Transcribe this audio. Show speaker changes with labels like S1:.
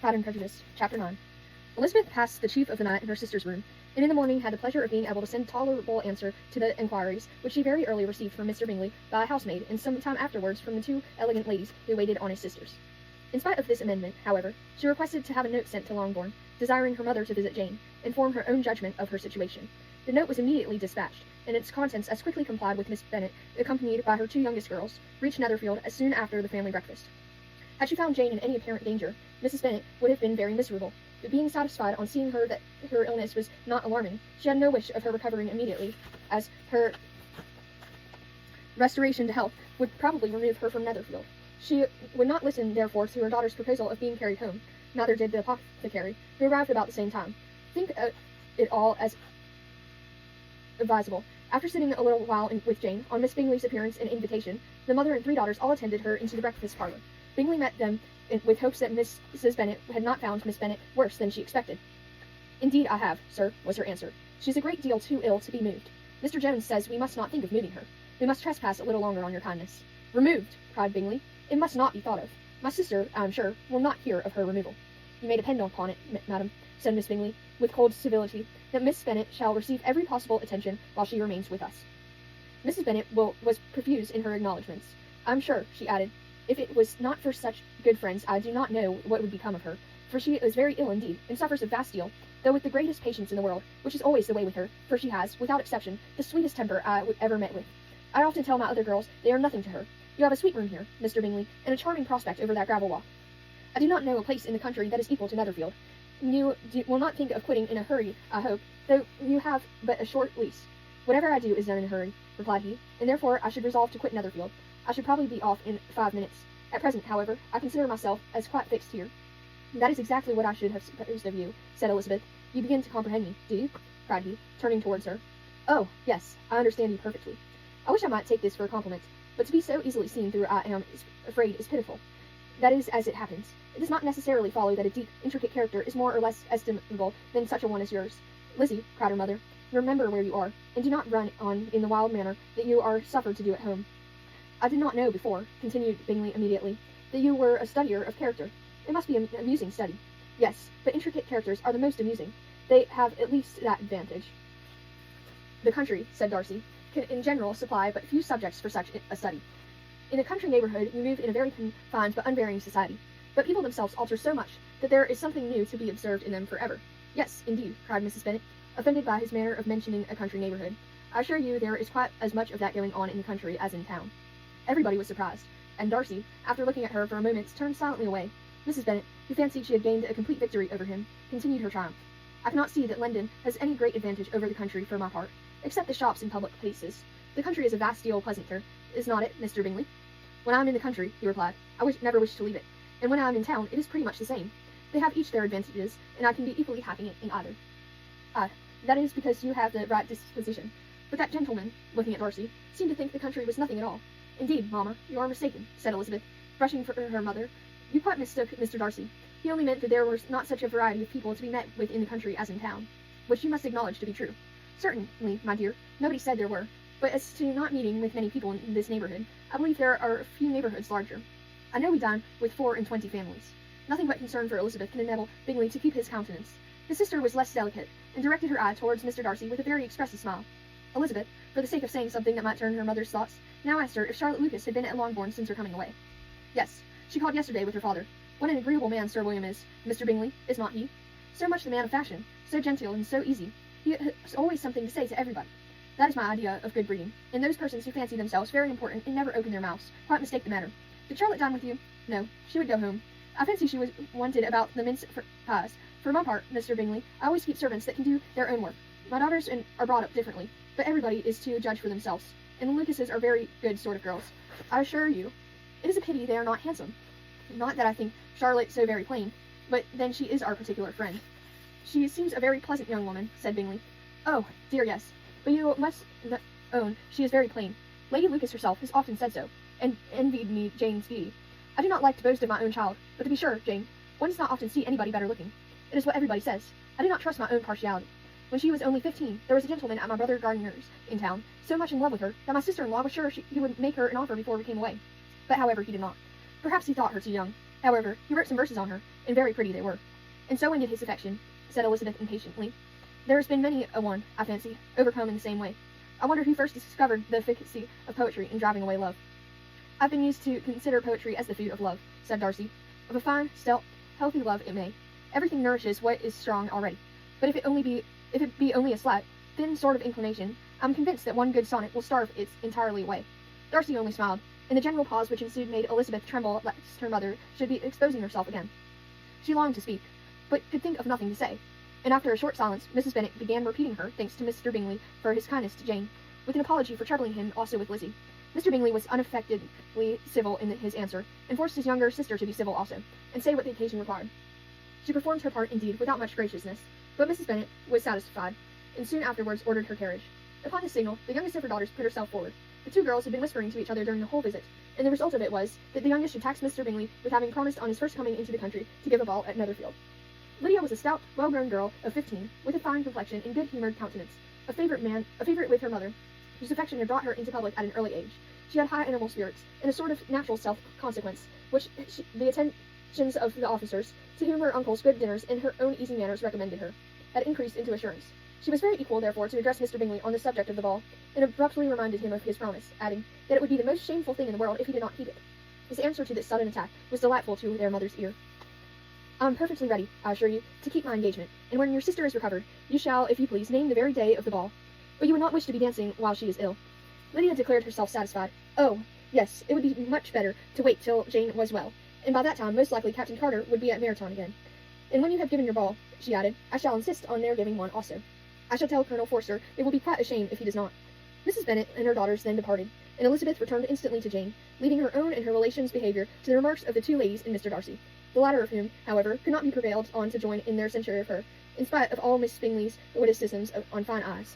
S1: Pride and Prejudice, Chapter 9. Elizabeth passed the chief of the night in her sister's room, and in the morning had the pleasure of being able to send tolerable answer to the inquiries which she very early received from Mr. Bingley by a housemaid, and some time afterwards from the two elegant ladies who waited on his sisters. In spite of this amendment, however, she requested to have a note sent to Longbourn, desiring her mother to visit Jane, and form her own judgment of her situation. The note was immediately dispatched, and its contents as quickly complied with. Miss Bennet, accompanied by her two youngest girls, reached Netherfield as soon after the family breakfast. Had she found Jane in any apparent danger, Mrs. Bennet would have been very miserable, but being satisfied on seeing her that her illness was not alarming, she had no wish of her recovering immediately, as her restoration to health would probably remove her from Netherfield. She would not listen, therefore, to her daughter's proposal of being carried home, neither did the apothecary, who arrived about the same time. Think it all as advisable. After sitting a little while with Jane, on Miss Bingley's appearance and invitation, the mother and three daughters all attended her into the breakfast parlour. Bingley met them with hopes that Mrs. Bennet had not found Miss Bennet worse than she expected. "Indeed I have, sir," was her answer. "She is a great deal too ill to be moved. Mr. Jones says we must not think of moving her. We must trespass a little longer on your kindness." "Removed!" cried Bingley. "It must not be thought of. My sister, I am sure, will not hear of her removal." "You may depend upon it, madam," said Miss Bingley, with cold civility, "that Miss Bennet shall receive every possible attention while she remains with us." Mrs. Bennet was profuse in her acknowledgments. "I'm sure," she added, "if it was not for such good friends, I do not know what would become of her, for she is very ill indeed, and suffers a vast deal, though with the greatest patience in the world, which is always the way with her, for she has, without exception, the sweetest temper I ever met with. I often tell my other girls they are nothing to her. You have a sweet room here, Mr. Bingley, and a charming prospect over that gravel walk. I do not know a place in the country that is equal to Netherfield. You will not think of quitting in a hurry, I hope, though you have but a short lease." "Whatever I do is done in a hurry," replied he, "and therefore I should resolve to quit Netherfield. I should probably be off in 5 minutes. At present, however, I consider myself as quite fixed here." "That is exactly what I should have supposed of you," said Elizabeth. "You begin to comprehend me, do you?" cried he, turning towards her. "Oh, yes, I understand you perfectly. I wish I might take this for a compliment, but to be so easily seen through I am afraid is pitiful. That is as it happens. It does not necessarily follow that a deep, intricate character is more or less estimable than such a one as yours. Lizzie," cried her mother, "remember where you are, and do not run on in the wild manner that you are suffered to do at home. I did not know before," continued Bingley immediately, "that you were a studier of character. It must be an amusing study." "Yes, but intricate characters are the most amusing. They have at least that advantage." "The country," said Darcy, "can in general supply but few subjects for such a study. In a country neighbourhood you move in a very confined but unvarying society, but people themselves alter so much that there is something new to be observed in them for ever." "Yes, indeed," cried Mrs. Bennet, offended by his manner of mentioning a country neighbourhood. "I assure you there is quite as much of that going on in the country as in town." Everybody was surprised, and Darcy, after looking at her for a moment, turned silently away. Mrs. Bennet, who fancied she had gained a complete victory over him, continued her triumph. "I cannot see that London has any great advantage over the country for my part, except the shops and public places. The country is a vast deal pleasanter, is not it, Mr. Bingley?" "When I am in the country," he replied, "I never wish to leave it, and when I am in town it is pretty much the same. They have each their advantages, and I can be equally happy in either." "Ah, that is because you have the right disposition. But that gentleman," looking at Darcy, "seemed to think the country was nothing at all." "Indeed, mamma, you are mistaken," said Elizabeth, brushing for her mother. "You quite mistook Mr. Darcy. He only meant that there was not such a variety of people to be met with in the country as in town, which you must acknowledge to be true." "Certainly, my dear, nobody said there were. But as to not meeting with many people in this neighbourhood, I believe there are few neighbourhoods larger. I know we dine with 24 families." Nothing but concern for Elizabeth could enable Bingley to keep his countenance. His sister was less delicate, and directed her eye towards Mr. Darcy with a very expressive smile. Elizabeth, for the sake of saying something that might turn her mother's thoughts, now asked her if Charlotte Lucas had been at Longbourn since her coming away. "Yes, she called yesterday with her father. What an agreeable man Sir William is, Mr. Bingley, is not he? So much the man of fashion, so genteel and so easy. He has always something to say to everybody. That is my idea of good breeding, and those persons who fancy themselves very important and never open their mouths quite mistake the matter. Did Charlotte dine with you?" "No, she would go home. I fancy she was wanted about the mince pies. For my part, Mr. Bingley, I always keep servants that can do their own work. My daughters are brought up differently, but everybody is to judge for themselves, and the Lucases are very good sort of girls. I assure you, it is a pity they are not handsome. Not that I think Charlotte so very plain, but then she is our particular friend." "She seems a very pleasant young woman," said Bingley. "Oh, dear, yes, but you must own she is very plain. Lady Lucas herself has often said so, and envied me Jane's beauty. I do not like to boast of my own child, but to be sure, Jane, one does not often see anybody better looking. It is what everybody says. I do not trust my own partiality. When she was only 15, there was a gentleman at my brother Gardiner's in town, so much in love with her that my sister-in-law was sure he would make her an offer before we came away. But however, he did not. Perhaps he thought her too young. However, he wrote some verses on her, and very pretty they were. And so ended his affection, said Elizabeth impatiently. There has been many a one, I fancy, overcome in the same way. I wonder who first discovered the efficacy of poetry in driving away love. I've been used to consider poetry as the food of love, said Darcy. Of a fine, stout, healthy love it may. Everything nourishes what is strong already. But if it be only a slight, thin sort of inclination, I'm convinced that one good sonnet will starve it entirely away. Darcy only smiled, and the general pause which ensued made Elizabeth tremble lest her mother should be exposing herself again. She longed to speak, but could think of nothing to say, and after a short silence, Mrs. Bennet began repeating her thanks to Mr. Bingley for his kindness to Jane, with an apology for troubling him also with Lizzie. Mr. Bingley was unaffectedly civil in his answer, and forced his younger sister to be civil also, and say what the occasion required. She performed her part, indeed, without much graciousness, but Mrs. Bennet was satisfied, and soon afterwards ordered her carriage. Upon this signal, the youngest of her daughters put herself forward. The two girls had been whispering to each other during the whole visit, and the result of it was that the youngest should tax Mr. Bingley with having promised on his first coming into the country to give a ball at Netherfield. Lydia was a stout, well-grown girl of 15, with a fine complexion and good-humored countenance, a favorite with her mother, whose affection had brought her into public at an early age. She had high animal spirits, and a sort of natural self-consequence, which the attentions of the officers, to whom her uncle's good dinners and her own easy manners recommended her, had increased into assurance. She was very equal, therefore, to address Mr. Bingley on the subject of the ball, and abruptly reminded him of his promise, adding that it would be the most shameful thing in the world if he did not keep it. His answer to this sudden attack was delightful to their mother's ear. I'm perfectly ready, I assure you, to keep my engagement, and when your sister is recovered, you shall, if you please, name the very day of the ball. But you would not wish to be dancing while she is ill. Lydia declared herself satisfied. Oh, yes, it would be much better to wait till Jane was well, and by that time most likely Captain Carter would be at Meryton again. And when you have given your ball, she added, I shall insist on their giving one also. I shall tell Colonel Forster it will be quite a shame if he does not. Mrs. Bennet and her daughters then departed, and Elizabeth returned instantly to Jane, leaving her own and her relations' behaviour to the remarks of the two ladies and Mr. Darcy, the latter of whom, however, could not be prevailed on to join in their censure of her, in spite of all Miss Bingley's witticisms on fine eyes.